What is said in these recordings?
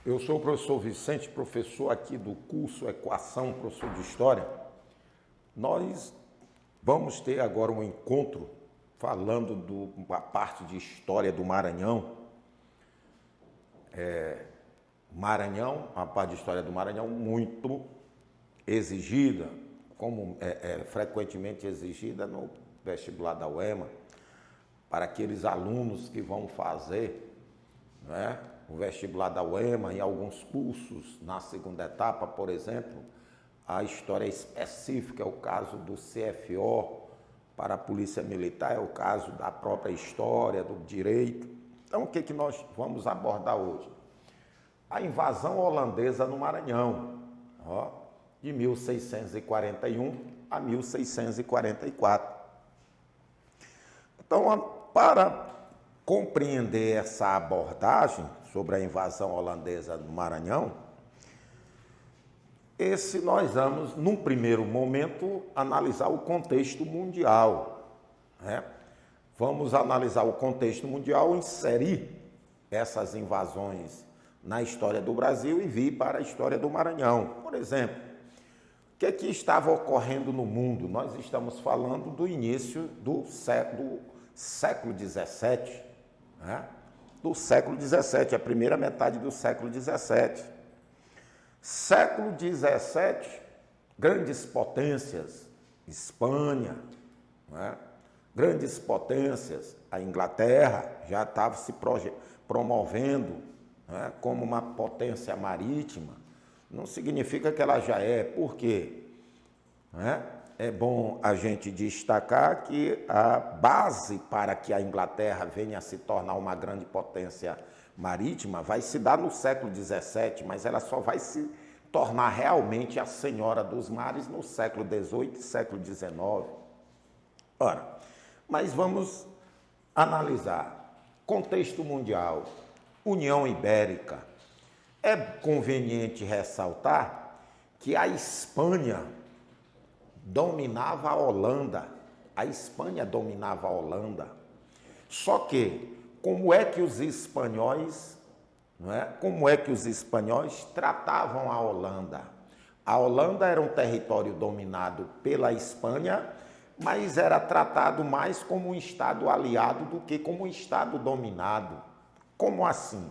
Eu sou o professor Vicente, professor aqui do curso Equação, professor de História. Nós vamos ter agora um encontro falando da parte de História do Maranhão. Maranhão, a parte de História do Maranhão muito exigida, como é frequentemente exigida no vestibular da UEMA, para aqueles alunos que vão fazer, né, o vestibular da UEMA em alguns cursos, na segunda etapa, por exemplo, a história específica é o caso do CFO para a Polícia Militar, é o caso da própria história, do direito. Então, o que nós vamos abordar hoje? A invasão holandesa no Maranhão, de 1641 a 1644. Então, para compreender essa abordagem sobre a invasão holandesa no Maranhão, nós vamos, num primeiro momento, analisar o contexto mundial, né? Vamos analisar o contexto mundial, inserir essas invasões na história do Brasil e vir para a história do Maranhão. Por exemplo, o que estava ocorrendo no mundo? Nós estamos falando do início do século XVII, né? Do século XVII, a primeira metade do século XVII. Século XVII, grandes potências, Espanha, né? Grandes potências, a Inglaterra já estava se promovendo, né, como uma potência marítima. Não significa que ela já é, por quê? Né? É bom a gente destacar que a base para que a Inglaterra venha a se tornar uma grande potência marítima vai se dar no século XVII, mas ela só vai se tornar realmente a senhora dos mares no século XVIII e século XIX. Ora, mas vamos analisar contexto mundial, União Ibérica. É conveniente ressaltar que a Espanha dominava a Holanda. A Espanha dominava a Holanda. Só que, como é que os espanhóis tratavam a Holanda? A Holanda era um território dominado pela Espanha, mas era tratado mais como um Estado aliado do que como um Estado dominado. Como assim?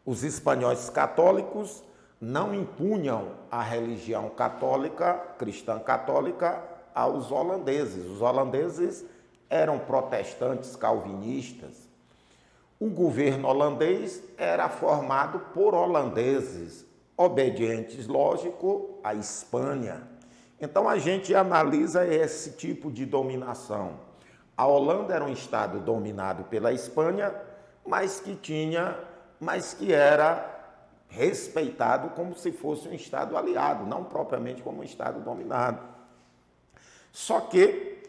Os espanhóis católicos não impunham a religião católica, cristã católica, aos holandeses. Os holandeses eram protestantes calvinistas. O governo holandês era formado por holandeses, obedientes, lógico, à Espanha. Então a gente analisa esse tipo de dominação. A Holanda era um estado dominado pela Espanha, mas que era respeitado como se fosse um estado aliado, não propriamente como um estado dominado. Só que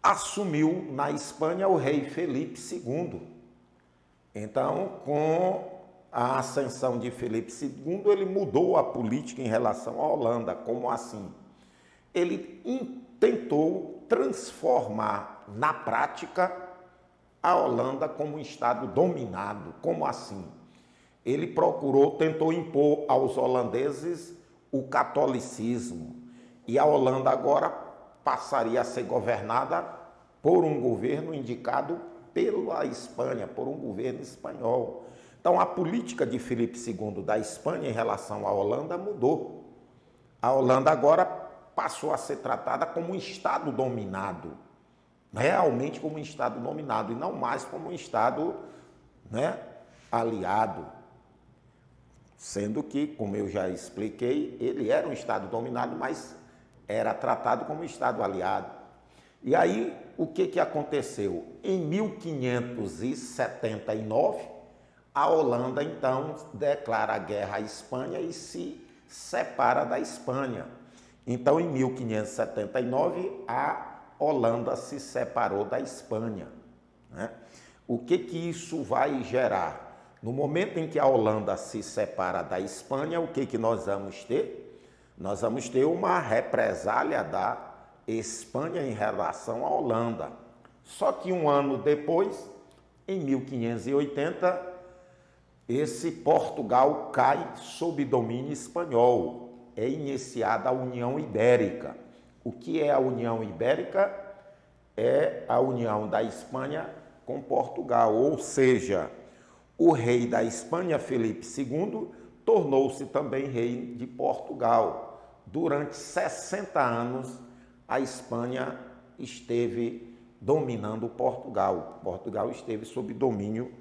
assumiu na Espanha o rei Felipe II. Então, com a ascensão de Felipe II, ele mudou a política em relação à Holanda. Como assim? Ele tentou transformar na prática a Holanda como um estado dominado. Como assim? Ele tentou impor aos holandeses o catolicismo. E a Holanda agora passaria a ser governada por um governo indicado pela Espanha, por um governo espanhol. Então, a política de Filipe II da Espanha em relação à Holanda mudou. A Holanda agora passou a ser tratada como um Estado dominado, realmente como um Estado dominado, e não mais como um Estado, né, aliado. Sendo que, como eu já expliquei, ele era um Estado dominado, mas era tratado como um Estado aliado. E aí, o que aconteceu? Em 1579, a Holanda, então, declara a guerra à Espanha e se separa da Espanha. Então, em 1579, a Holanda se separou da Espanha, né? O que isso vai gerar? No momento em que a Holanda se separa da Espanha, o que nós vamos ter? Nós vamos ter uma represália da Espanha em relação à Holanda. Só que um ano depois, em 1580, esse Portugal cai sob domínio espanhol. É iniciada a União Ibérica. O que é a União Ibérica? É a união da Espanha com Portugal, ou seja, o rei da Espanha, Felipe II, tornou-se também rei de Portugal. Durante 60 anos, a Espanha esteve dominando Portugal. Portugal esteve sob domínio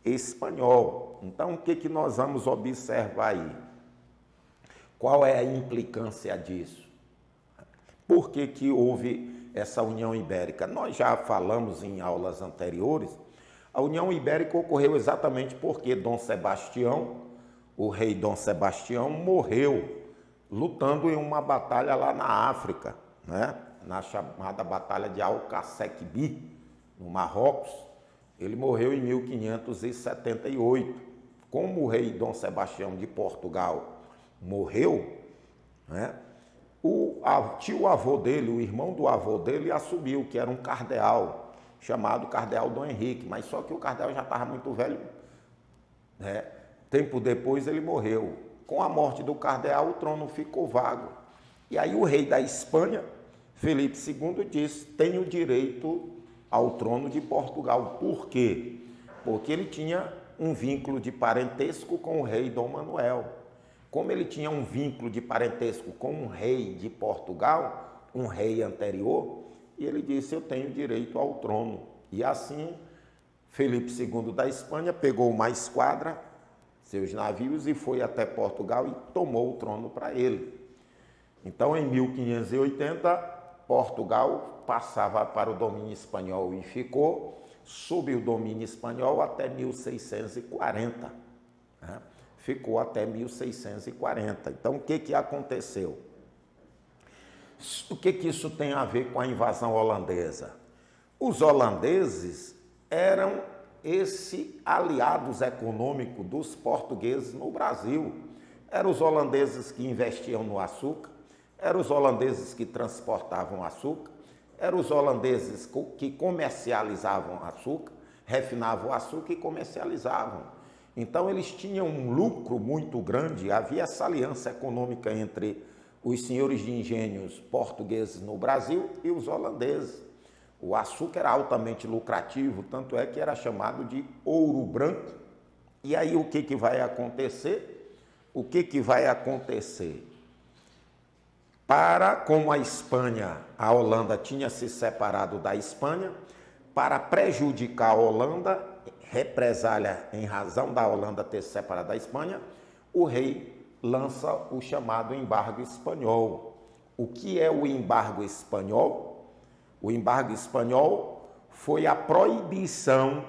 espanhol. Então, o que nós vamos observar aí? Qual é a implicância disso? Por que houve essa União Ibérica? Nós já falamos em aulas anteriores. A União Ibérica ocorreu exatamente porque Dom Sebastião, o rei Dom Sebastião, morreu lutando em uma batalha lá na África, né? Na chamada Batalha de Alcaçequi, no Marrocos. Ele morreu em 1578. Como o rei Dom Sebastião de Portugal morreu, né? O tio-avô dele, o irmão do avô dele, assumiu, que era um cardeal, chamado Cardeal Dom Henrique, mas só que o cardeal já estava muito velho, né? Tempo depois ele morreu. Com a morte do cardeal, o trono ficou vago. E aí o rei da Espanha, Felipe II, disse: tenho direito ao trono de Portugal. Por quê? Porque ele tinha um vínculo de parentesco com o rei Dom Manuel. Como ele tinha um vínculo de parentesco com um rei de Portugal, um rei anterior, e ele disse: eu tenho direito ao trono. E assim, Felipe II da Espanha pegou uma esquadra, seus navios, e foi até Portugal e tomou o trono para ele. Então, em 1580, Portugal passava para o domínio espanhol e ficou sob o domínio espanhol até 1640. Né? Ficou até 1640. Então, o que aconteceu? O que isso tem a ver com a invasão holandesa? Os holandeses eram aliados econômicos dos portugueses no Brasil. Eram os holandeses que investiam no açúcar, eram os holandeses que transportavam açúcar, eram os holandeses que comercializavam açúcar, refinavam o açúcar e comercializavam. Então, eles tinham um lucro muito grande, havia essa aliança econômica entre os senhores de engenhos portugueses no Brasil e os holandeses. O açúcar era altamente lucrativo, tanto é que era chamado de ouro branco. E aí, o que vai acontecer? O que vai acontecer? Como a Espanha, a Holanda tinha se separado da Espanha, para prejudicar a Holanda, represália em razão da Holanda ter se separado da Espanha, o rei lança o chamado embargo espanhol. O que é o embargo espanhol? O embargo espanhol foi a proibição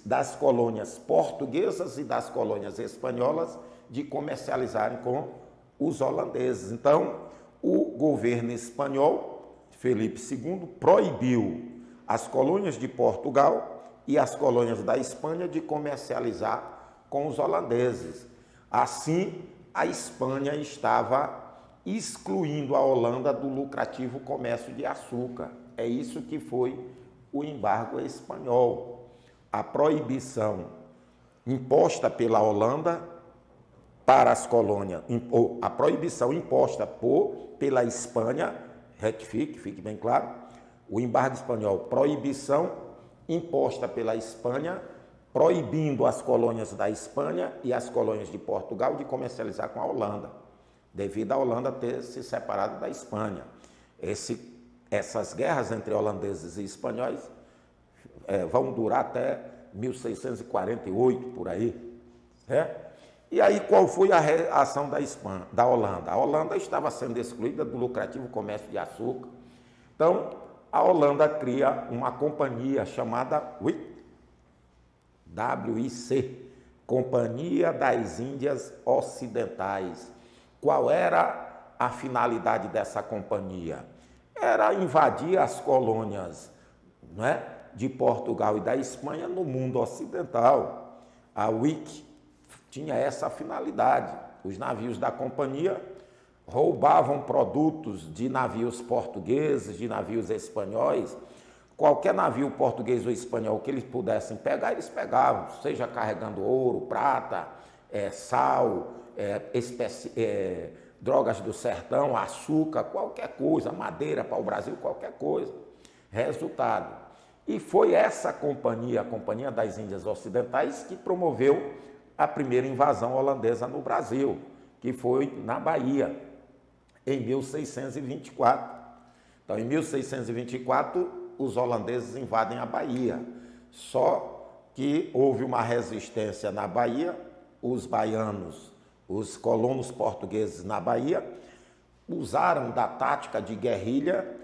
das colônias portuguesas e das colônias espanholas de comercializarem com os holandeses. Então, o governo espanhol, Felipe II, proibiu as colônias de Portugal e as colônias da Espanha de comercializar com os holandeses. Assim, a Espanha estava excluindo a Holanda do lucrativo comércio de açúcar. É isso que foi o embargo espanhol. A proibição imposta pela Holanda para as colônias, ou a proibição imposta pela Espanha, retifique, fique bem claro, o embargo espanhol, proibição imposta pela Espanha, proibindo as colônias da Espanha e as colônias de Portugal de comercializar com a Holanda, devido à Holanda ter se separado da Espanha. Essas guerras entre holandeses e espanhóis vão durar até 1648, por aí. E aí, qual foi a reação da Holanda? A Holanda estava sendo excluída do lucrativo comércio de açúcar. Então, a Holanda cria uma companhia chamada WIC, Companhia das Índias Ocidentais. Qual era a finalidade dessa companhia? Era invadir as colônias, né, de Portugal e da Espanha no mundo ocidental. A WIC tinha essa finalidade. Os navios da companhia roubavam produtos de navios portugueses, de navios espanhóis, qualquer navio português ou espanhol que eles pudessem pegar, eles pegavam, seja carregando ouro, prata, sal, drogas do sertão, açúcar, qualquer coisa, madeira para o Brasil, qualquer coisa. Resultado. E foi essa companhia, a Companhia das Índias Ocidentais, que promoveu a primeira invasão holandesa no Brasil, que foi na Bahia, em 1624. Então, em 1624, os holandeses invadem a Bahia. Só que houve uma resistência na Bahia, os baianos, os colonos portugueses na Bahia, usaram da tática de guerrilha.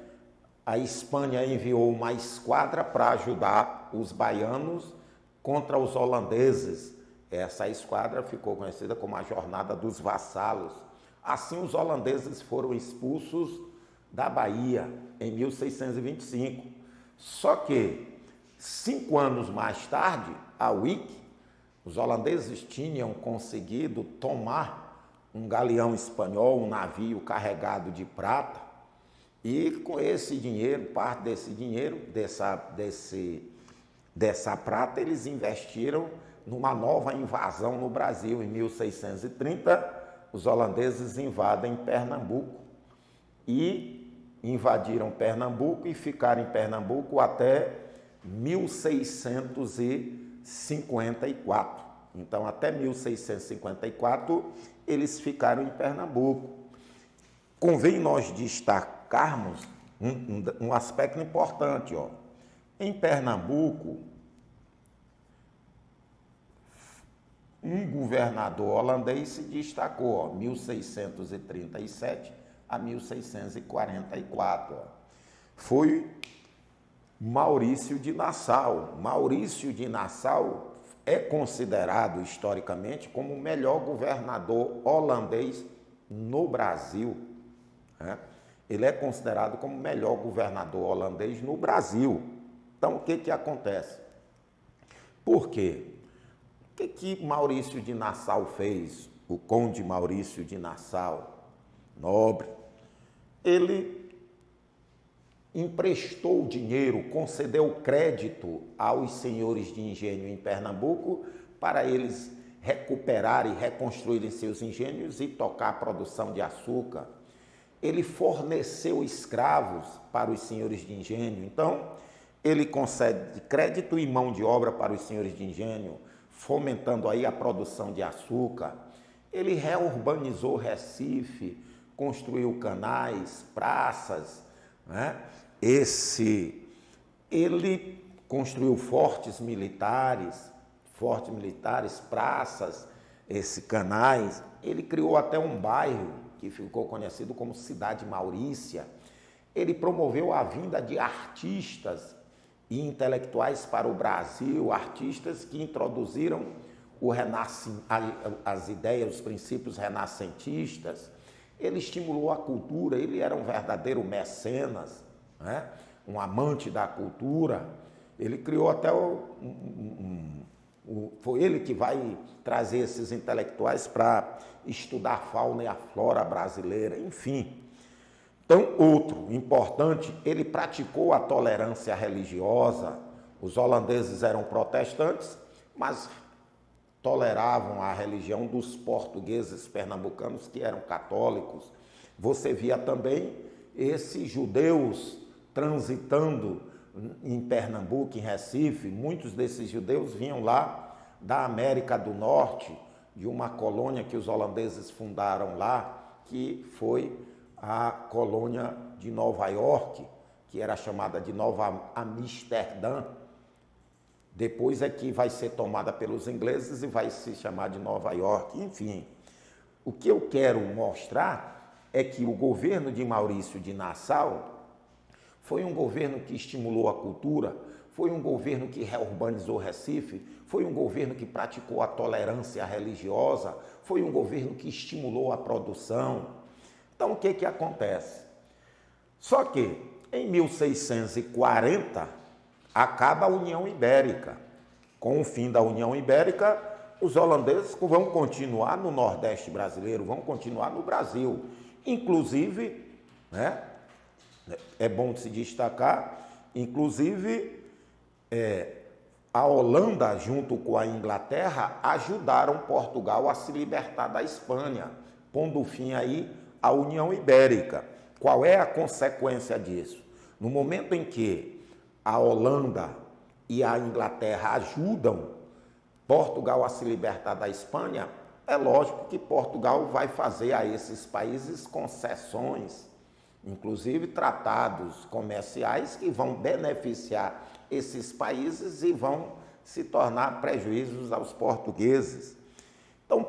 A Espanha enviou uma esquadra para ajudar os baianos contra os holandeses. Essa esquadra ficou conhecida como a Jornada dos Vassalos. Assim, os holandeses foram expulsos da Bahia em 1625. Só que, 5 anos mais tarde, a Wick, os holandeses tinham conseguido tomar um galeão espanhol, um navio carregado de prata, e com esse dinheiro, parte desse dinheiro, dessa prata, eles investiram numa nova invasão no Brasil. Em 1630, os holandeses invadem Pernambuco e invadiram Pernambuco e ficaram em Pernambuco até 1654. Então, até 1654, eles ficaram em Pernambuco. Convém nós destacarmos um aspecto importante. Em Pernambuco, um governador holandês se destacou, 1637 a 1644. Foi Maurício de Nassau. Maurício de Nassau é considerado historicamente como o melhor governador holandês no Brasil. Ele é considerado como o melhor governador holandês no Brasil. Então, o que acontece? Por quê? O que Maurício de Nassau fez? O conde Maurício de Nassau, nobre, ele emprestou dinheiro, concedeu crédito aos senhores de engenho em Pernambuco para eles recuperarem e reconstruírem seus engenhos e tocar a produção de açúcar. Ele forneceu escravos para os senhores de engenho. Então, ele concede crédito e mão de obra para os senhores de engenho, fomentando aí a produção de açúcar. Ele reurbanizou Recife, construiu canais, praças, Ele construiu fortes militares, praças, canais. Ele criou até um bairro que ficou conhecido como Cidade Maurícia. Ele promoveu a vinda de artistas e intelectuais para o Brasil, artistas que introduziram as ideias, os princípios renascentistas. Ele estimulou a cultura, ele era um verdadeiro mecenas, um amante da cultura. Ele criou até foi ele que vai trazer esses intelectuais para estudar a fauna e a flora brasileira, enfim. Então, outro importante, ele praticou a tolerância religiosa. Os holandeses eram protestantes, mas toleravam a religião dos portugueses pernambucanos, que eram católicos. Você via também esses judeus transitando em Pernambuco, em Recife. Muitos desses judeus vinham lá da América do Norte, de uma colônia que os holandeses fundaram lá, que foi a colônia de Nova York, que era chamada de Nova Amsterdã. Depois é que vai ser tomada pelos ingleses e vai se chamar de Nova York. Enfim, o que eu quero mostrar é que o governo de Maurício de Nassau foi um governo que estimulou a cultura, foi um governo que reurbanizou Recife, foi um governo que praticou a tolerância religiosa, foi um governo que estimulou a produção. Então, o que acontece? Só que, em 1640, acaba a União Ibérica. Com o fim da União Ibérica, os holandeses vão continuar no Nordeste brasileiro, vão continuar no Brasil. Inclusive, é bom se destacar, Inclusive, a Holanda, junto com a Inglaterra, ajudaram Portugal a se libertar da Espanha, pondo fim aí à União Ibérica. Qual é a consequência disso? No momento em que a Holanda e a Inglaterra ajudam Portugal a se libertar da Espanha, é lógico que Portugal vai fazer a esses países concessões, inclusive tratados comerciais que vão beneficiar esses países e vão se tornar prejuízos aos portugueses. Então,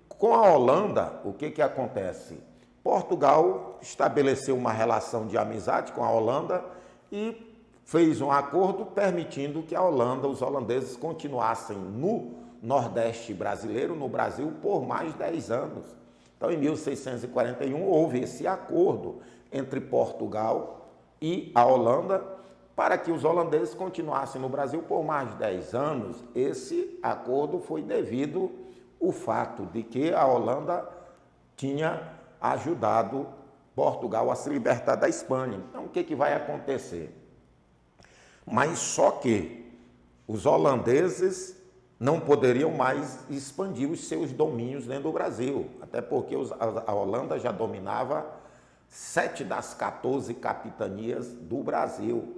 com a Holanda, o que acontece? Portugal estabeleceu uma relação de amizade com a Holanda e fez um acordo permitindo que a Holanda, os holandeses, continuassem no Nordeste brasileiro, no Brasil, por mais 10 anos. Então, em 1641, houve esse acordo entre Portugal e a Holanda para que os holandeses continuassem no Brasil por mais de 10 anos. Esse acordo foi devido ao fato de que a Holanda tinha ajudado Portugal a se libertar da Espanha. Então, o que vai acontecer? Mas só que os holandeses não poderiam mais expandir os seus domínios dentro do Brasil, até porque a Holanda já dominava 7 das 14 capitanias do Brasil.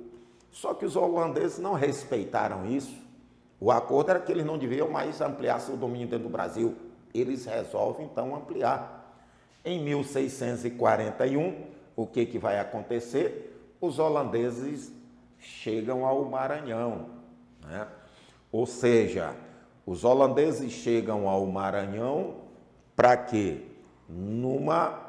Só que os holandeses não respeitaram isso. O acordo era que eles não deviam mais ampliar seu domínio dentro do Brasil. Eles resolvem, então, ampliar. Em 1641, o que vai acontecer? Os holandeses chegam ao Maranhão, né? Ou seja, os holandeses chegam ao Maranhão para quê? Numa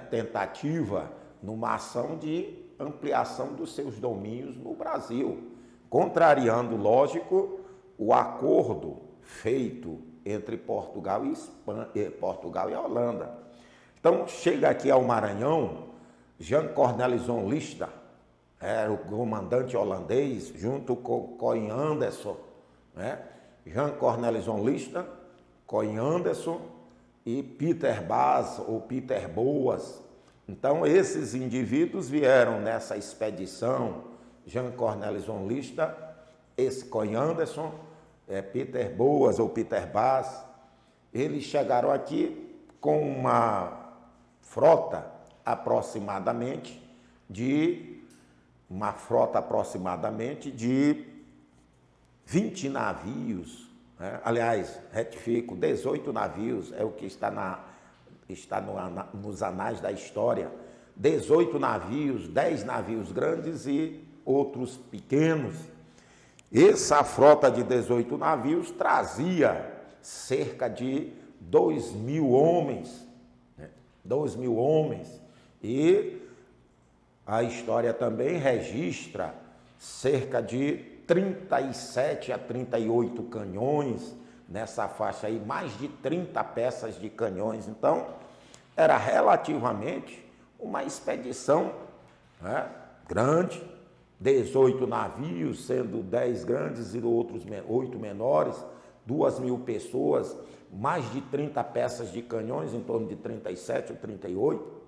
tentativa, numa ação de ampliação dos seus domínios no Brasil, contrariando, lógico, o acordo feito entre Portugal e a Holanda. Então, chega aqui ao Maranhão, Jan Cornelis Lista, era o comandante holandês, junto com Coin Anderson, né? Jan Cornelis Lista, Coin Anderson e Peter Bas, ou Peter Boas. Então, esses indivíduos vieram nessa expedição, Jan Cornelis Lista, esse Coin Anderson, Peter Boas ou Peter Bas. Eles chegaram aqui com uma frota aproximadamente de 20 navios, né? Aliás, retifico, 18 navios, é o que está nos anais da história. 18 navios, 10 navios grandes e outros pequenos. Essa frota de 18 navios trazia cerca de 2.000 homens, né? 2.000 homens. E a história também registra cerca de 37 a 38 canhões, nessa faixa aí, mais de 30 peças de canhões. Então, era relativamente uma expedição, né, grande, 18 navios, sendo 10 grandes e outros 8 menores, 2.000 pessoas, mais de 30 peças de canhões, em torno de 37 ou 38.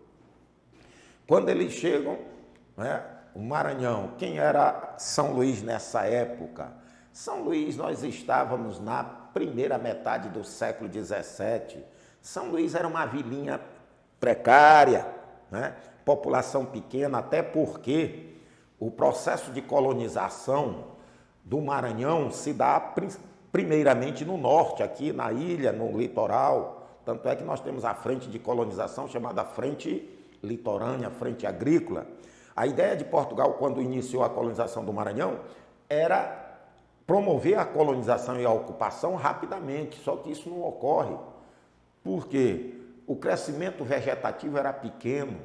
Quando eles chegam, né, o Maranhão, quem era São Luís nessa época? São Luís, nós estávamos na primeira metade do século XVII. São Luís era uma vilinha precária, né? População pequena, até porque o processo de colonização do Maranhão se dá primeiramente no norte, aqui na ilha, no litoral. Tanto é que nós temos a frente de colonização chamada Frente Litorânea, Frente Agrícola. A ideia de Portugal, quando iniciou a colonização do Maranhão, era promover a colonização e a ocupação rapidamente, só que isso não ocorre, porque o crescimento vegetativo era pequeno,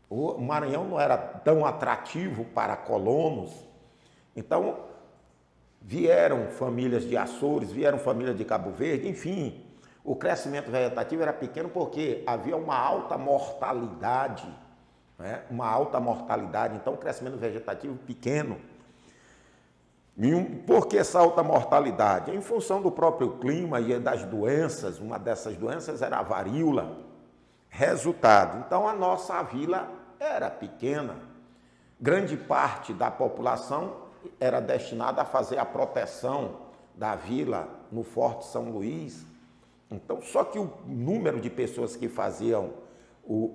o Maranhão não era tão atrativo para colonos. Então, vieram famílias de Açores, vieram famílias de Cabo Verde, enfim, o crescimento vegetativo era pequeno porque havia uma alta mortalidade, né? Uma alta mortalidade, então o crescimento vegetativo pequeno. Por que essa alta mortalidade? Em função do próprio clima e das doenças, uma dessas doenças era a varíola. Resultado, então a nossa vila era pequena. grande parte da população era destinada a fazer a proteção da vila no Forte São Luís. Então, só que o número de pessoas que faziam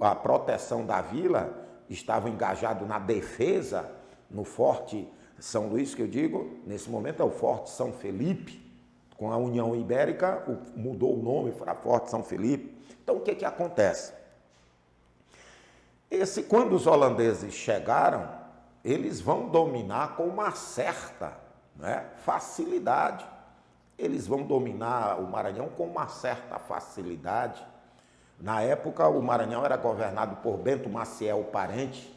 a proteção da vila estavam engajados na defesa no Forte São Luís, que eu digo, nesse momento é o Forte São Felipe. Com a União Ibérica, mudou o nome para Forte São Felipe. Então, o que acontece? Quando os holandeses chegaram, eles vão dominar com uma certa, né, facilidade. Eles vão dominar o Maranhão com uma certa facilidade. Na época, o Maranhão era governado por Bento Maciel Parente.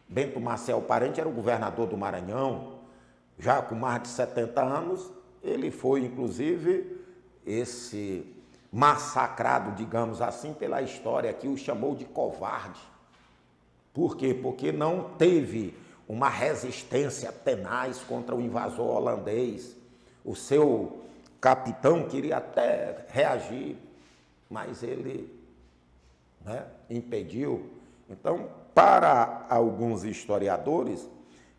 Bento Maciel Parente era o governador do Maranhão. Já com mais de 70 anos, ele foi, inclusive, esse massacrado, digamos assim, pela história que o chamou de covarde. Por quê? Porque não teve uma resistência tenaz contra o invasor holandês. O seu capitão queria até reagir, mas ele, né, impediu. Então, para alguns historiadores,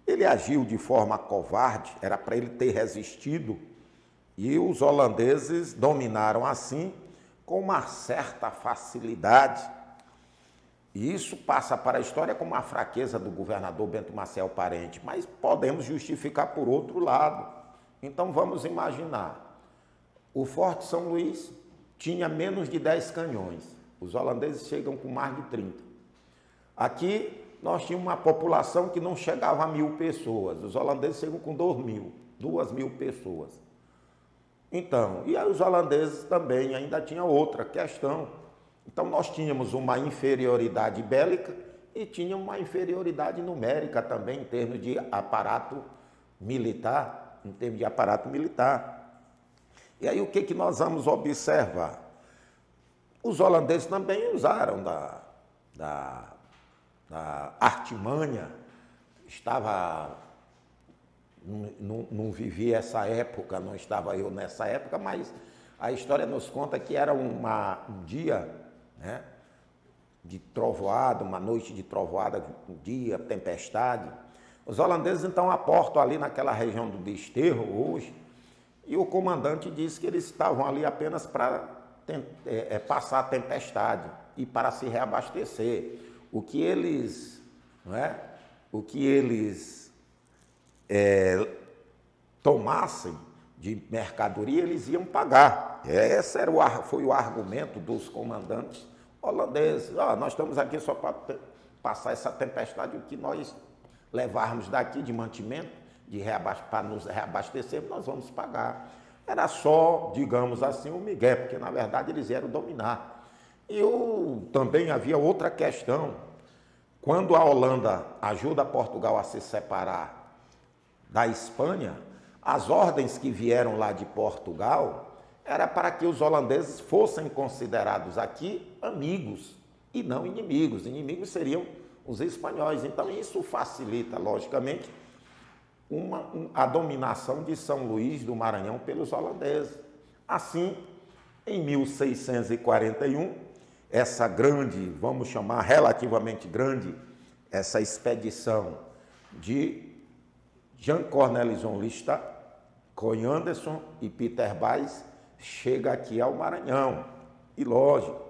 ele agiu de forma covarde, era para ele ter resistido, e os holandeses dominaram assim com uma certa facilidade. E isso passa para a história como uma fraqueza do governador Bento Maciel Parente, mas podemos justificar por outro lado. Então vamos imaginar, o Forte São Luís tinha menos de 10 canhões, os holandeses chegam com mais de 30. Aqui nós tínhamos uma população que não chegava a 1.000 pessoas, os holandeses chegam com 2.000 pessoas. Então, e aí os holandeses também ainda tinham outra questão. Então nós tínhamos uma inferioridade bélica e tínhamos uma inferioridade numérica também em termos de aparato militar, E aí o que nós vamos observar? Os holandeses também usaram da artimanha, não vivi essa época, não estava eu nessa época, mas a história nos conta que era um dia, né, de trovoada, uma noite de trovoada, um dia, tempestade. Os holandeses então aportam ali naquela região do Desterro hoje, e o comandante disse que eles estavam ali apenas para passar a tempestade e para se reabastecer. O que eles tomassem de mercadoria, eles iam pagar. Esse foi o argumento dos comandantes holandeses. Nós estamos aqui só para passar essa tempestade, o que nós levarmos daqui de mantimento, para nos reabastecer, nós vamos pagar. Era só, digamos assim, um migué, porque na verdade eles vieram dominar. E também havia outra questão. Quando a Holanda ajuda Portugal a se separar da Espanha, as ordens que vieram lá de Portugal era para que os holandeses fossem considerados aqui amigos e não inimigos. Inimigos seriam os espanhóis. Então isso facilita, logicamente, a dominação de São Luís do Maranhão pelos holandeses. Assim, em 1641, essa grande, vamos chamar relativamente grande, essa expedição de Jean Cornelison Lista, Coy Anderson e Peter Baes chega aqui ao Maranhão. E lógico,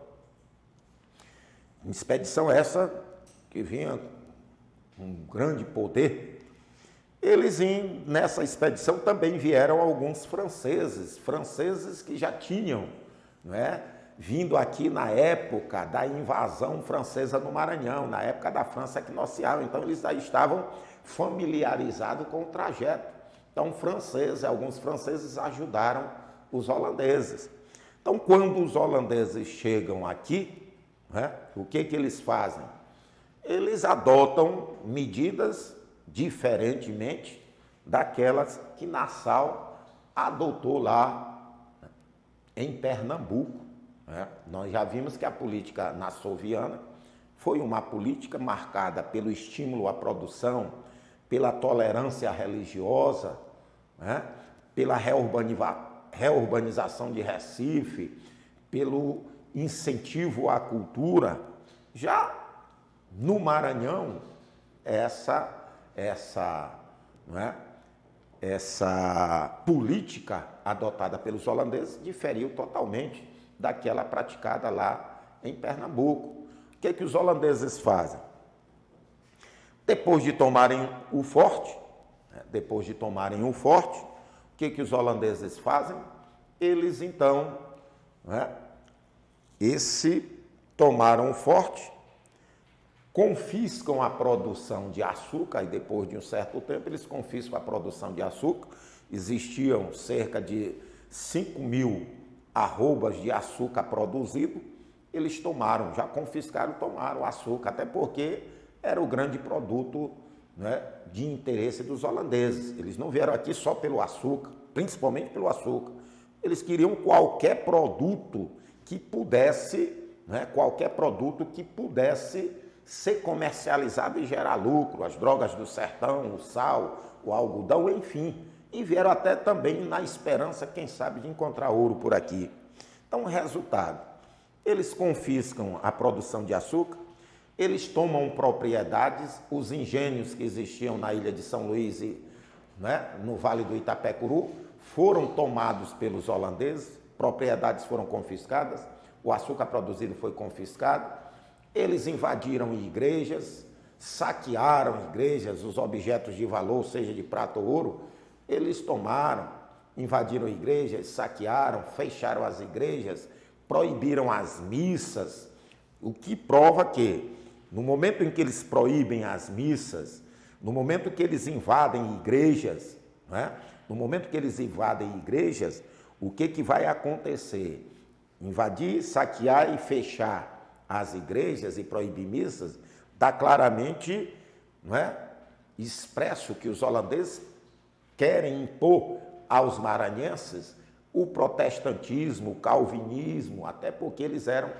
expedição essa que vinha com um grande poder. Nessa expedição também vieram alguns franceses que já tinham, não é, vindo aqui na época da invasão francesa no Maranhão, na época da França equinocial. Então eles já estavam familiarizados com o trajeto. Então alguns franceses ajudaram os holandeses. Então quando os holandeses chegam aqui, né, o que eles fazem? Eles adotam medidas diferentemente daquelas que Nassau adotou lá em Pernambuco. Nós já vimos que a política nassauviana foi uma política marcada pelo estímulo à produção, pela tolerância religiosa, pela reurbanização de Recife, pelo incentivo à cultura. Já no Maranhão, essa não é, essa política adotada pelos holandeses diferiu totalmente daquela praticada lá em Pernambuco. O que é que os holandeses fazem? Depois de tomarem o forte, o que é que os holandeses fazem? Eles então, tomaram o forte, confiscam a produção de açúcar e depois de um certo tempo eles confiscam a produção de açúcar. Existiam cerca de 5.000 arrobas de açúcar produzido, eles já confiscaram, tomaram o açúcar, até porque era o grande produto, né, de interesse dos holandeses. Eles não vieram aqui só pelo açúcar, principalmente pelo açúcar. Eles queriam qualquer produto que pudesse, ser comercializado e gerar lucro, as drogas do sertão, o sal, o algodão, enfim. E vieram até também na esperança, quem sabe, de encontrar ouro por aqui. Então, resultado, eles confiscam a produção de açúcar, eles tomam propriedades, os engenhos que existiam na ilha de São Luís e, no Vale do Itapecuru, foram tomados pelos holandeses, propriedades foram confiscadas, o açúcar produzido foi confiscado, eles invadiram igrejas, saquearam igrejas, os objetos de valor, seja de prata ou ouro, eles tomaram, invadiram igrejas, saquearam, fecharam as igrejas, proibiram as missas, o que prova que, no momento em que eles proíbem as missas, no momento que eles invadem igrejas, o que vai acontecer? Invadir, saquear e fechar as igrejas e proibir missas, dá claramente, expresso que os holandeses querem impor aos maranhenses o protestantismo, o calvinismo, até porque eles eram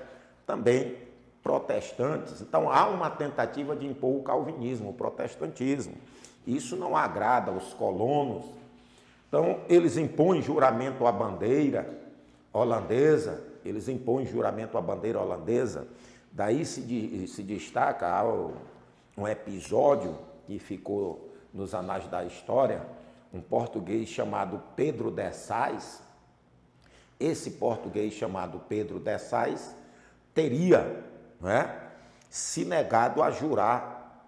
também protestantes. Então, há uma tentativa de impor o calvinismo, o protestantismo. Isso não agrada aos colonos. Então, eles impõem juramento à bandeira holandesa, Daí se destaca um episódio que ficou nos anais da história, um português chamado Pedro de Sais. Esse português chamado Pedro de Sais teria, se negado a jurar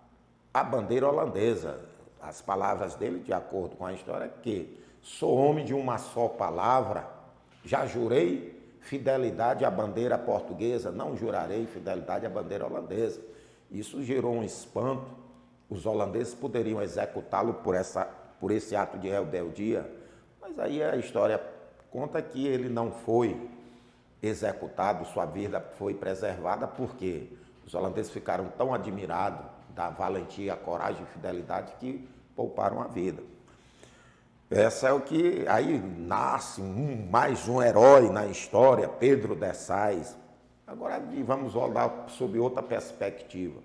a bandeira holandesa. As palavras dele, de acordo com a história, é que sou homem de uma só palavra, já jurei fidelidade à bandeira portuguesa, não jurarei fidelidade à bandeira holandesa. Isso gerou um espanto. Os holandeses poderiam executá-lo por esse ato de rebeldia, mas aí a história conta que ele não foi executado, sua vida foi preservada, porque os holandeses ficaram tão admirados da valentia, coragem e fidelidade que pouparam a vida. Essa é o que aí nasce mais um herói na história, Pedro de Sais. Agora vamos olhar sob outra perspectiva.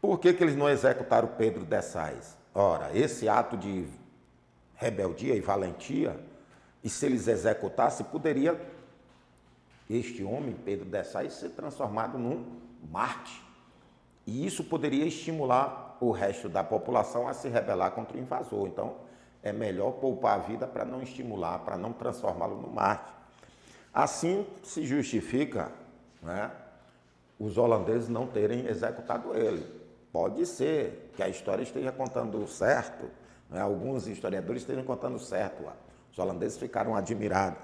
Por que eles não executaram Pedro de Sais? Ora, esse ato de rebeldia e valentia, e se eles executassem, poderia este homem, Pedro de Sais, ser transformado num mártir. E isso poderia estimular o resto da população a se rebelar contra o invasor. Então, é melhor poupar a vida para não estimular, para não transformá-lo no mártir. Assim se justifica, os holandeses não terem executado ele. Pode ser que a história esteja contando certo, alguns historiadores estejam contando certo. Os holandeses ficaram admirados,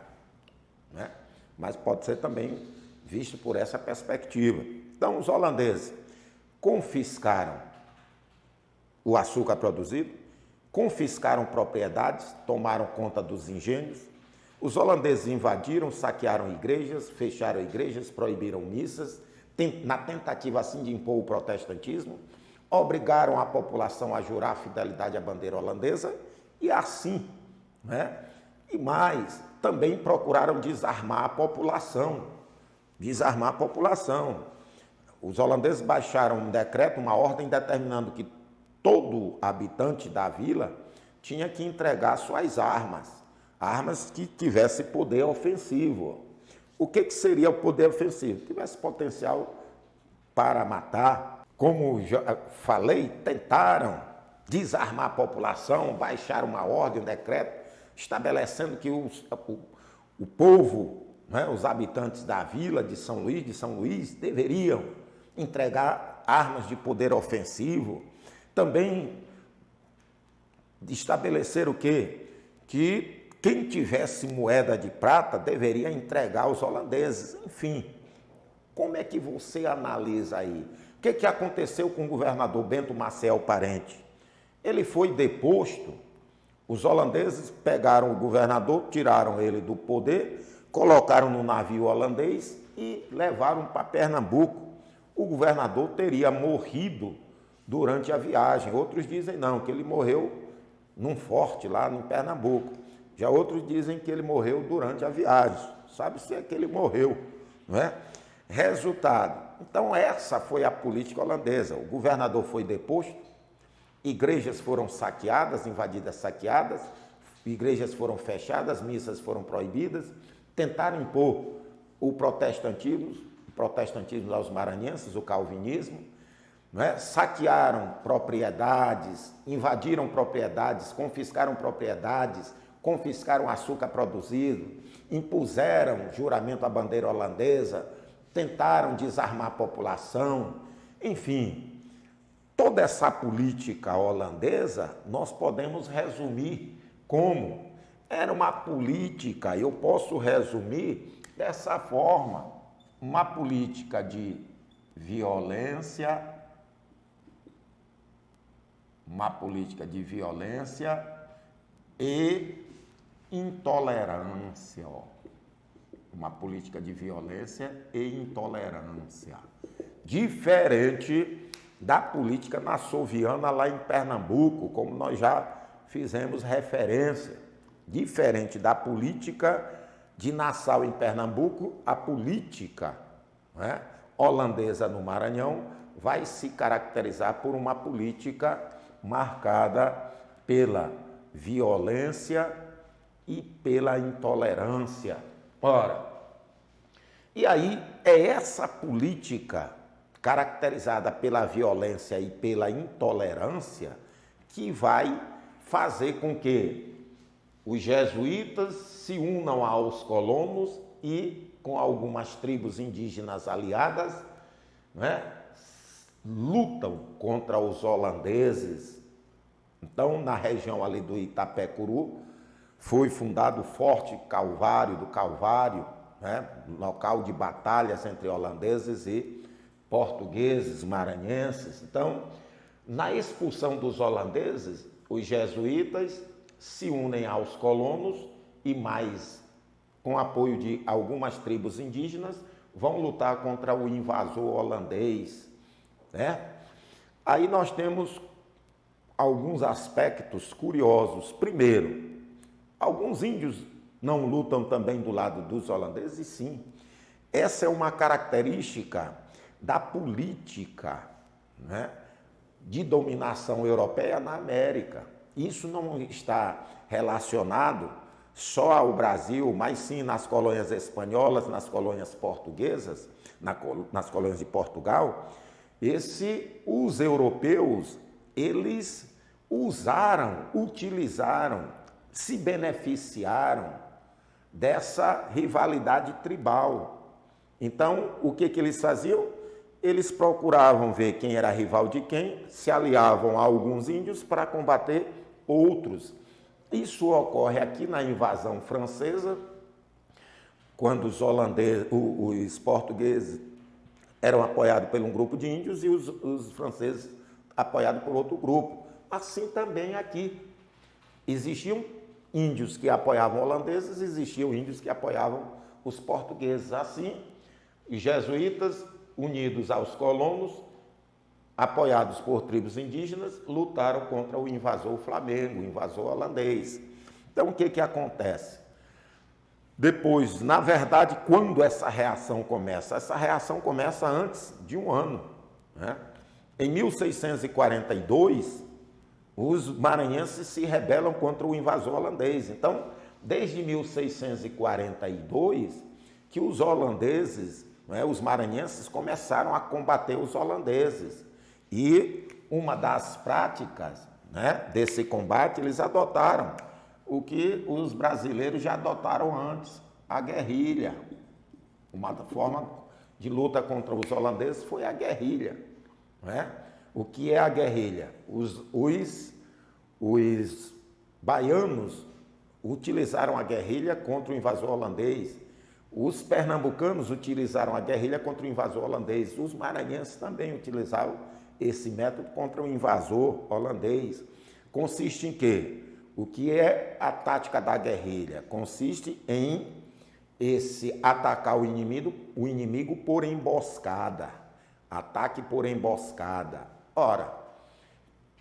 mas pode ser também visto por essa perspectiva. Então, os holandeses confiscaram o açúcar produzido, confiscaram propriedades, tomaram conta dos engenhos. Os holandeses invadiram, saquearam igrejas, fecharam igrejas, proibiram missas, na tentativa assim de impor o protestantismo, obrigaram a população a jurar fidelidade à bandeira holandesa e assim, e mais, também procuraram desarmar a população. Os holandeses baixaram um decreto, uma ordem determinando que todo habitante da vila tinha que entregar suas armas que tivesse poder ofensivo. O que seria o poder ofensivo? Tivesse potencial para matar, como já falei, tentaram desarmar a população, baixaram uma ordem, um decreto, estabelecendo que o povo, né, os habitantes da vila de São Luís, deveriam entregar armas de poder ofensivo. Também estabeleceram o quê? Que quem tivesse moeda de prata deveria entregar aos holandeses. Enfim, como é que você analisa aí? O que aconteceu com o governador Bento Maciel Parente? Ele foi deposto, os holandeses pegaram o governador, tiraram ele do poder, colocaram no navio holandês e levaram para Pernambuco. O governador teria morrido durante a viagem. Outros dizem não, que ele morreu num forte lá em Pernambuco. Já outros dizem que ele morreu durante a viagem. Sabe-se é que ele morreu, não é? Resultado. Então essa foi a política holandesa. O governador foi deposto, igrejas foram saqueadas, invadidas, saqueadas, igrejas foram fechadas, missas foram proibidas, tentaram impor o protestantismo aos maranhenses, o calvinismo, não é? Saquearam propriedades, invadiram propriedades, confiscaram açúcar produzido, impuseram juramento à bandeira holandesa, tentaram desarmar a população, enfim. Toda essa política holandesa, nós podemos resumir como era uma política, eu posso resumir dessa forma, uma política de violência, e intolerância, uma política de violência e intolerância, diferente da política nassauviana lá em Pernambuco, como nós já fizemos referência. Diferente da política de Nassau em Pernambuco, a política, né, holandesa no Maranhão vai se caracterizar por uma política marcada pela violência e pela intolerância. Ora, e aí é essa política caracterizada pela violência e pela intolerância que vai fazer com que os jesuítas se unam aos colonos e, com algumas tribos indígenas aliadas, né, lutam contra os holandeses. Então, na região ali do Itapecuru, foi fundado o Forte Calvário do Calvário, né, local de batalhas entre holandeses e portugueses, maranhenses. Então, na expulsão dos holandeses, os jesuítas se unem aos colonos e mais, com apoio de algumas tribos indígenas, vão lutar contra o invasor holandês, né? Aí nós temos alguns aspectos curiosos. Primeiro, alguns índios não lutam também do lado dos holandeses? Sim. Essa é uma característica da política, né, de dominação europeia na América. Isso não está relacionado só ao Brasil, mas sim nas colônias espanholas, nas colônias portuguesas, nas colônias de Portugal. Os europeus, eles utilizaram, se beneficiaram dessa rivalidade tribal. Então, o que eles faziam? Eles procuravam ver quem era rival de quem, se aliavam a alguns índios para combater outros. Isso ocorre aqui na invasão francesa, quando os portugueses eram apoiados por um grupo de índios e os franceses apoiados por outro grupo. Assim também aqui. Existiam índios que apoiavam holandeses, existiam índios que apoiavam os portugueses. Assim, os jesuítas, unidos aos colonos, apoiados por tribos indígenas, lutaram contra o invasor flamengo, o invasor holandês. Então, o que acontece? Depois, na verdade, quando essa reação começa? Essa reação começa antes de um ano, né? Em 1642, os maranhenses se rebelam contra o invasor holandês. Então, desde 1642, que os holandeses, né, os maranhenses, começaram a combater os holandeses. E uma das práticas, né, desse combate, eles adotaram o que os brasileiros já adotaram antes, a guerrilha. Uma forma de luta contra os holandeses foi a guerrilha. Né? O que é a guerrilha? Os baianos utilizaram a guerrilha contra o invasor holandês. Os pernambucanos utilizaram a guerrilha contra o invasor holandês. Os maranhenses também utilizaram esse método contra o invasor holandês. Consiste em quê? O que é a tática da guerrilha? Consiste em atacar o inimigo por emboscada. Ataque por emboscada. Ora,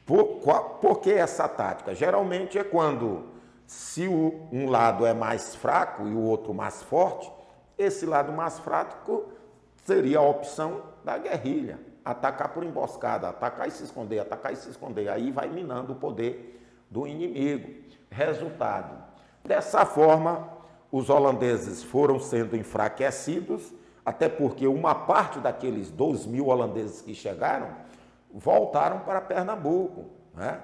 por que essa tática? Geralmente é quando, se um lado é mais fraco e o outro mais forte, esse lado mais fraco seria a opção da guerrilha. Atacar por emboscada, atacar e se esconder, atacar e se esconder. Aí vai minando o poder do inimigo. Resultado. Dessa forma, os holandeses foram sendo enfraquecidos, até porque uma parte daqueles 2.000 holandeses que chegaram voltaram para Pernambuco. Né?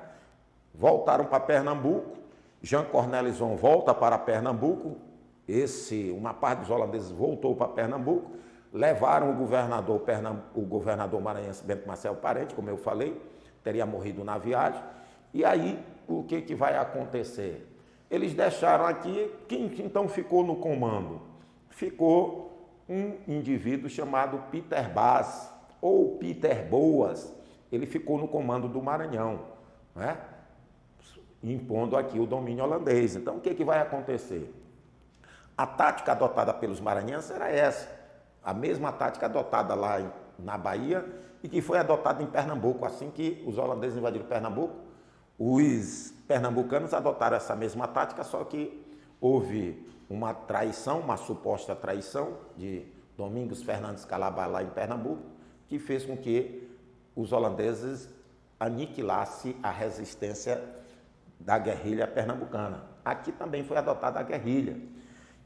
Voltaram para Pernambuco, Jean Cornelison volta para Pernambuco, uma parte dos holandeses voltou para Pernambuco, levaram o governador maranhense Bento Marcelo Parente, como eu falei, teria morrido na viagem, e aí o que vai acontecer? Eles deixaram aqui, quem então ficou no comando? Ficou um indivíduo chamado Peter Bas, ou Peter Boas. Ele ficou no comando do Maranhão, né? Impondo aqui o domínio holandês. Então, o que vai acontecer? A tática adotada pelos maranhenses era essa, a mesma tática adotada lá na Bahia e que foi adotada em Pernambuco. Assim que os holandeses invadiram Pernambuco, os pernambucanos adotaram essa mesma tática, só que houve uma traição, uma suposta traição de Domingos Fernandes Calabar lá em Pernambuco, que fez com que os holandeses aniquilassem a resistência da guerrilha pernambucana. Aqui também foi adotada a guerrilha.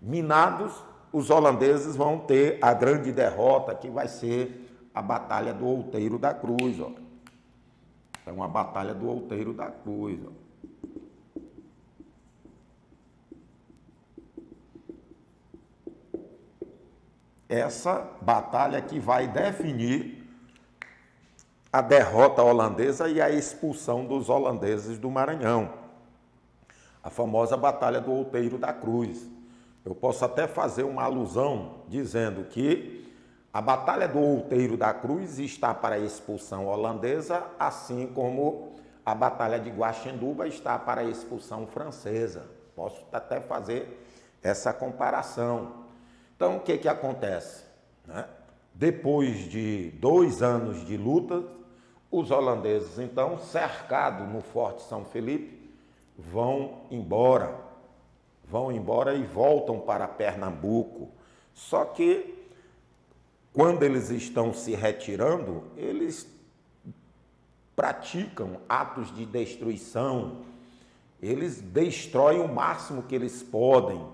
Minados, os holandeses vão ter a grande derrota, que vai ser a Batalha do Outeiro da Cruz. Ó. É uma Batalha do Outeiro da Cruz. Ó. Essa batalha que vai definir a derrota holandesa e a expulsão dos holandeses do Maranhão. A famosa Batalha do Outeiro da Cruz. Eu posso até fazer uma alusão dizendo que a Batalha do Outeiro da Cruz está para a expulsão holandesa, assim como a Batalha de Guaxenduba está para a expulsão francesa. Posso até fazer essa comparação. Então, o que acontece? Né? Depois de 2 anos de luta, os holandeses, então, cercados no Forte São Felipe, vão embora e voltam para Pernambuco. Só que, quando eles estão se retirando, eles praticam atos de destruição, eles destroem o máximo que eles podem,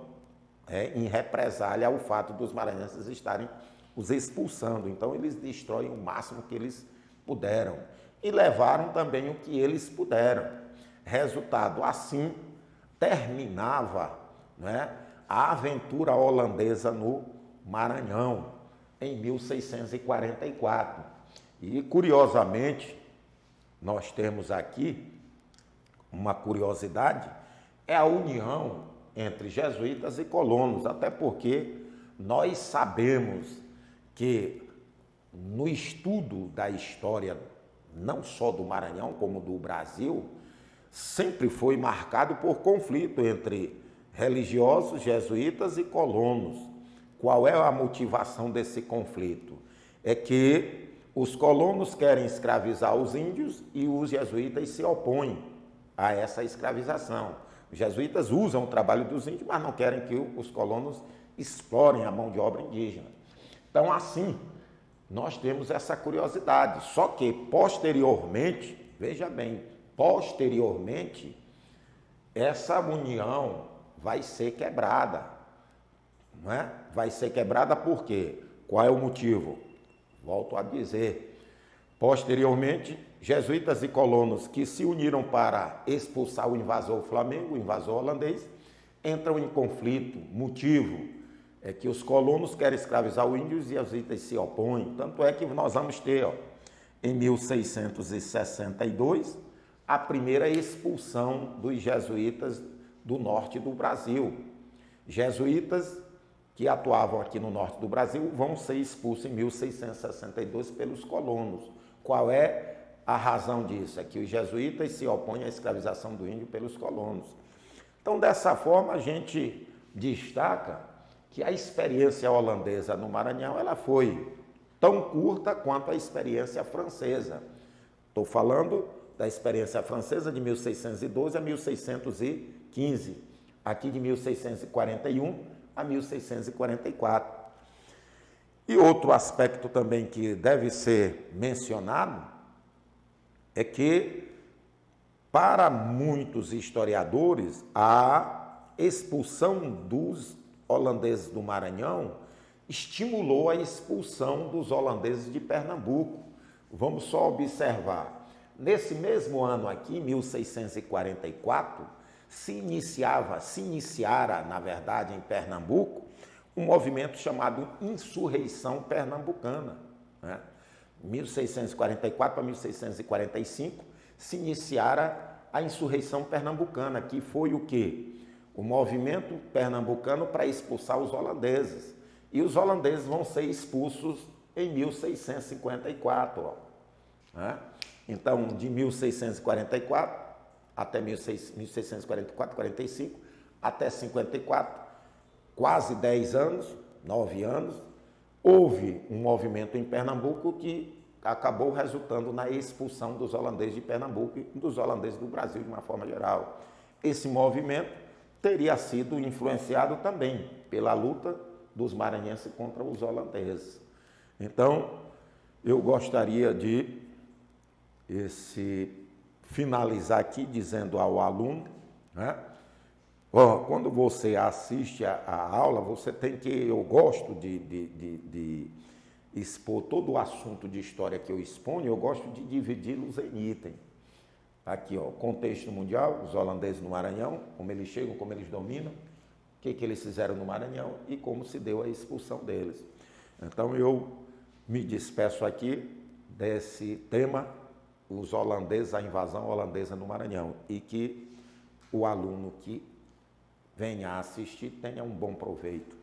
em represália ao fato dos maranhenses estarem os expulsando. Então, eles destroem o máximo que eles puderam e levaram também o que eles puderam. Resultado, assim, terminava, né, a aventura holandesa no Maranhão, em 1644. E, curiosamente, nós temos aqui uma curiosidade, é a união entre jesuítas e colonos, até porque nós sabemos que no estudo da história, não só do Maranhão, como do Brasil, sempre foi marcado por conflito entre religiosos, jesuítas e colonos. Qual é a motivação desse conflito? É que os colonos querem escravizar os índios e os jesuítas se opõem a essa escravização. Os jesuítas usam o trabalho dos índios, mas não querem que os colonos explorem a mão de obra indígena. Então, assim, nós temos essa curiosidade. Só que, posteriormente, veja bem, posteriormente, essa união vai ser quebrada. Não é? Vai ser quebrada por quê? Qual é o motivo? Volto a dizer, Posteriormente, jesuítas e colonos que se uniram para expulsar o invasor Flamengo, o invasor holandês, entram em conflito. Motivo é que os colonos querem escravizar os índios e os jesuítas se opõem. Tanto é que nós vamos ter, em 1662, a primeira expulsão dos jesuítas do norte do Brasil. Jesuítas que atuavam aqui no norte do Brasil vão ser expulsos em 1662 pelos colonos. Qual é a razão disso? É que os jesuítas se opõem à escravização do índio pelos colonos. Então, dessa forma, a gente destaca que a experiência holandesa no Maranhão ela foi tão curta quanto a experiência francesa. Estou falando da experiência francesa de 1612 a 1615, aqui de 1641 a 1644. E outro aspecto também que deve ser mencionado é que, para muitos historiadores, a expulsão dos holandeses do Maranhão estimulou a expulsão dos holandeses de Pernambuco. Vamos só observar. Nesse mesmo ano aqui, 1644, se iniciara, na verdade, em Pernambuco, um movimento chamado Insurreição Pernambucana. 1644 para 1645, se iniciara a Insurreição Pernambucana, que foi o quê? O movimento pernambucano para expulsar os holandeses. E os holandeses vão ser expulsos em 1654. Então, de 1644 até 1644, 45, até 54, quase 10 anos, 9 anos, houve um movimento em Pernambuco que acabou resultando na expulsão dos holandeses de Pernambuco e dos holandeses do Brasil de uma forma geral. Esse movimento teria sido influenciado também pela luta dos maranhenses contra os holandeses. Então, eu gostaria de finalizar aqui dizendo ao aluno, quando você assiste a aula, você tem que, eu gosto de expor todo o assunto de história que eu exponho, eu gosto de dividi-los em itens. Aqui, contexto mundial, os holandeses no Maranhão, como eles chegam, como eles dominam, o que eles fizeram no Maranhão e como se deu a expulsão deles. Então, eu me despeço aqui desse tema, os holandeses, a invasão holandesa no Maranhão, e que o aluno que venha a assistir tenha um bom proveito.